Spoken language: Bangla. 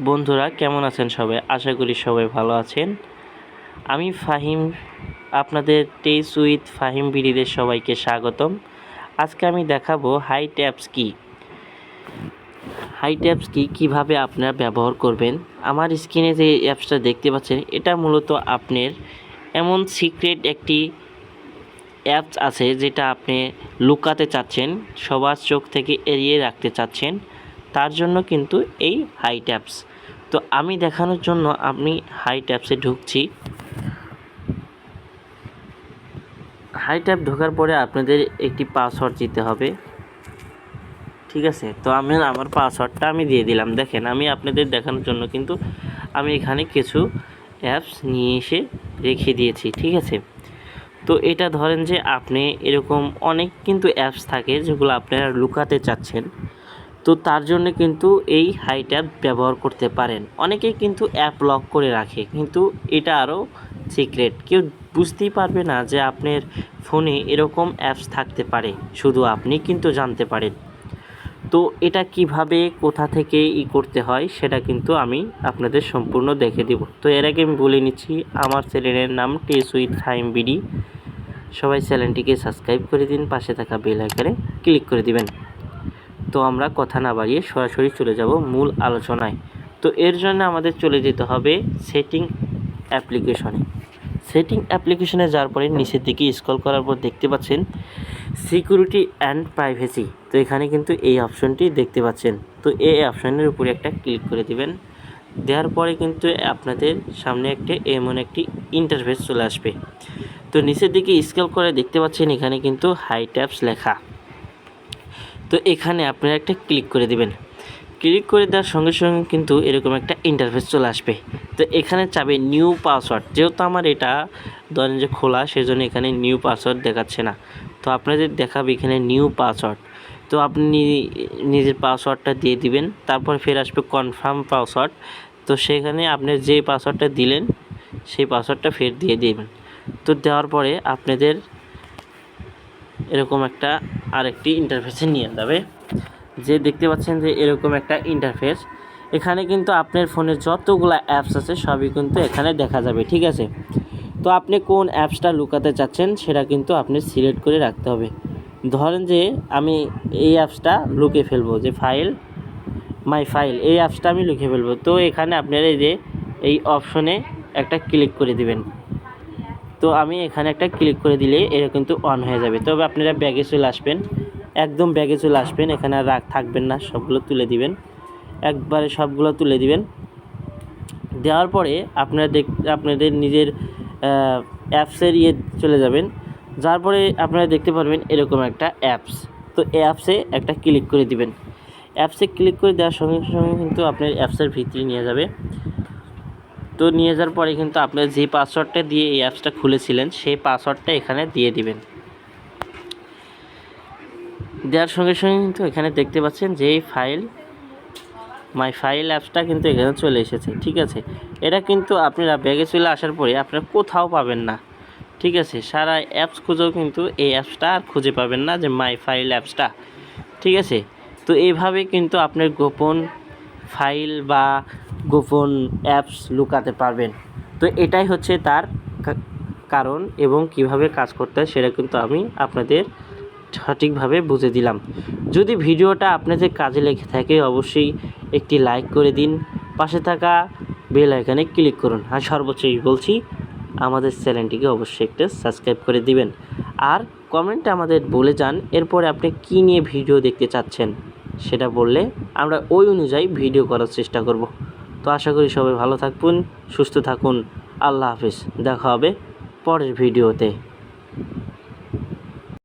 বন্ধুরা কেমন আছেন সবাই? আশা করি সবাই ভালো আছেন। আমি ফাহিম, আপনাদের টেস উইথ ফাহিম বিডিতে সবাইকে স্বাগতম। আজকে আমি দেখাবো হাইট অ্যাপস কি। হাইট অ্যাপস কি, কীভাবে আপনারা ব্যবহার করবেন। আমার স্ক্রিনে যে অ্যাপসটা দেখতে পাচ্ছেন, এটা মূলত আপনার এমন সিক্রেট একটি অ্যাপস আছে যেটা আপনি লুকাতে চাচ্ছেন, সবার চোখ থেকে এড়িয়ে রাখতে চাচ্ছেন, তার জন্য কিন্তু এই হাইট অ্যাপস। তো আমি দেখানোর জন্য আমি হাইট অ্যাপসে ঢুকছি। হাইট অ্যাপ ঢোকার পরে আপনাদের একটি পাসওয়ার্ড দিতে হবে, ঠিক আছে। তো আমার পাসওয়ার্ডটা আমি দিয়ে দিলাম। দেখেন, আমি আপনাদের দেখানোর জন্য কিন্তু আমি এখানে কিছু অ্যাপস নিয়ে এসে রেখে দিয়েছি, ঠিক আছে। তো এটা ধরেন যে আপনি এরকম অনেক কিন্তু অ্যাপস থাকে যেগুলো আপনারা লুকাতে চাচ্ছেন, তো তার জন্য কিন্তু এই হাইট অ্যাপ ব্যবহার করতে পারেন। অনেকেই কিন্তু অ্যাপ লক করে রাখে, কিন্তু এটা আরও সিক্রেট, কেউ বুঝতেই পারবে না যে আপনার ফোনে এরকম অ্যাপস থাকতে পারে, শুধু আপনি কিন্তু জানতে পারেন। তো এটা কিভাবে কোথা থেকে করতে হয় সেটা কিন্তু আমি আপনাদের সম্পূর্ণ দেখে দেব। তো এর আগে আমি বলে নিচ্ছি, আমার চ্যানেলের নাম টেস উইথ ফাহিম বিডি। সবাই চ্যানেলটিকে সাবস্ক্রাইব করে দিন, পাশে থাকা বেল আইকনে ক্লিক করে দিবেন। তো আমরা কথা না বাড়িয়ে সরাসরি চলে যাব মূল আলোচনায়। তো এর জন্য আমাদের চলে যেতে হবে সেটিং অ্যাপ্লিকেশনে। সেটিং অ্যাপ্লিকেশনে যাওয়ার পরে নিচের দিকে স্ক্রল করার পর দেখতে পাচ্ছেন সিকিউরিটি অ্যান্ড প্রাইভেসি। তো এখানে কিন্তু এই অপশনটি দেখতে পাচ্ছেন। তো এই অপশনের উপরে একটা ক্লিক করে দিবেন। দেওয়ার পরে কিন্তু আপনাদের সামনে এমন একটি ইন্টারফেস চলে আসবে। তো নিচের দিকে স্ক্রল করে দেখতে পাচ্ছেন এখানে কিন্তু হাইট অ্যাপস লেখা। তো এখানে আপনারা একটা ক্লিক করে দিবেন। ক্লিক করে দেওয়ার সঙ্গে সঙ্গে কিন্তু এরকম একটা ইন্টারফেস চলে আসবে। তো এখানে চাবে নিউ পাসওয়ার্ড। যেহেতু আমার এটা ধরেন যে খোলা, সেজন্য এখানে নিউ পাসওয়ার্ড দেখাচ্ছে না। তো আপনাদের দেখাবে এখানে নিউ পাসওয়ার্ড। তো আপনি নিজের পাসওয়ার্ডটা দিয়ে দিবেন। তারপর ফের আসবে কনফার্ম পাসওয়ার্ড। তো সেখানে আপনি যে পাসওয়ার্ডটা দিলেন সেই পাসওয়ার্ডটা ফের দিয়ে দিবেন। তো দেওয়ার পরে আপনাদের এরকম একটা আরেকটি ইন্টারফেসে নিয়ে যাবে, যে দেখতে পাচ্ছেন যে এরকম একটা ইন্টারফেস। এখানে কিন্তু আপনার ফোনে যতগুলো অ্যাপস আছে সবই কিন্তু এখানে দেখা যাবে, ঠিক আছে। তো আপনি কোন অ্যাপসটা লুকাতে চাচ্ছেন সেটা কিন্তু আপনি সিলেক্ট করে রাখতে হবে। ধরেন যে আমি এই অ্যাপসটা লুকিয়ে ফেলবো, যে মাই ফাইল, এই অ্যাপসটা আমি লুকিয়ে ফেলবো। তো এখানে আপনারা এই অপশনে একটা ক্লিক করে দিবেন। তো আমি এখানে একটা ক্লিক করে দিলে এটা কিন্তু অন হয়ে যাবে। তবে আপনারা ব্যাগে চলে আসবেন, একদম ব্যাগে চলে আসবেন। এখানে আর রাগ থাকবেন না, সবগুলো তুলে দিবেন, একবারে সবগুলো তুলে দিবেন। দেওয়ার পরে আপনাদের নিজের অ্যাপসের চলে যাবেন। যার পরে আপনারা দেখতে পারবেন এরকম একটা অ্যাপস। তো অ্যাপসে একটা ক্লিক করে দিবেন। অ্যাপসে ক্লিক করে দেওয়ার সঙ্গে সঙ্গে কিন্তু আপনার অ্যাপসের ভিতরে নিয়ে যাবে। তো নিয়ে যাওয়ার পরে কিন্তু আপনার যে পাসওয়ার্ডটা দিয়ে এই অ্যাপসটা খুলেছিলেন সেই পাসওয়ার্ডটা এখানে দিয়ে দিবেন। দেওয়ার সঙ্গে সঙ্গে কিন্তু এখানে দেখতে পাচ্ছেন যে মাই ফাইল অ্যাপসটা কিন্তু এখানে চলে এসেছে, ঠিক আছে। এটা কিন্তু আপনারা ব্যাগে চলে আসার পরে আপনারা কোথাও পাবেন না, ঠিক আছে। সারা অ্যাপস খুঁজেও কিন্তু এই অ্যাপসটা আর খুঁজে পাবেন না, যে মাই ফাইল অ্যাপসটা, ঠিক আছে। তো এইভাবে কিন্তু আপনার গোপন ফাইল বা গোপন অ্যাপস লুকাতে পারবেন। তো এটাই হচ্ছে তার কারণ, এবং কিভাবে কাজ করতে হয় সেটা কিন্তু আমি আপনাদের সঠিকভাবে বুঝে দিলাম। যদি ভিডিওটা আপনাদের কাজে লেগে থাকে অবশ্যই একটি লাইক করে দিন, পাশে থাকা বেল আইকনে ক্লিক করুন। আর সর্বোচ্চ বলছি, আমাদের চ্যানেলটিকে অবশ্যই একটা সাবস্ক্রাইব করে দিবেন। আর কমেন্টে আমাদের বলে যান এরপরে আপনি কী নিয়ে ভিডিও দেখতে চাচ্ছেন, সেটা বললে আমরা ওই অনুযায়ী ভিডিও করার চেষ্টা করব। তো আশা করি সবাই ভালো থাকুন, সুস্থ থাকুন। আল্লাহ হাফেজ, দেখা হবে পরের ভিডিওতে।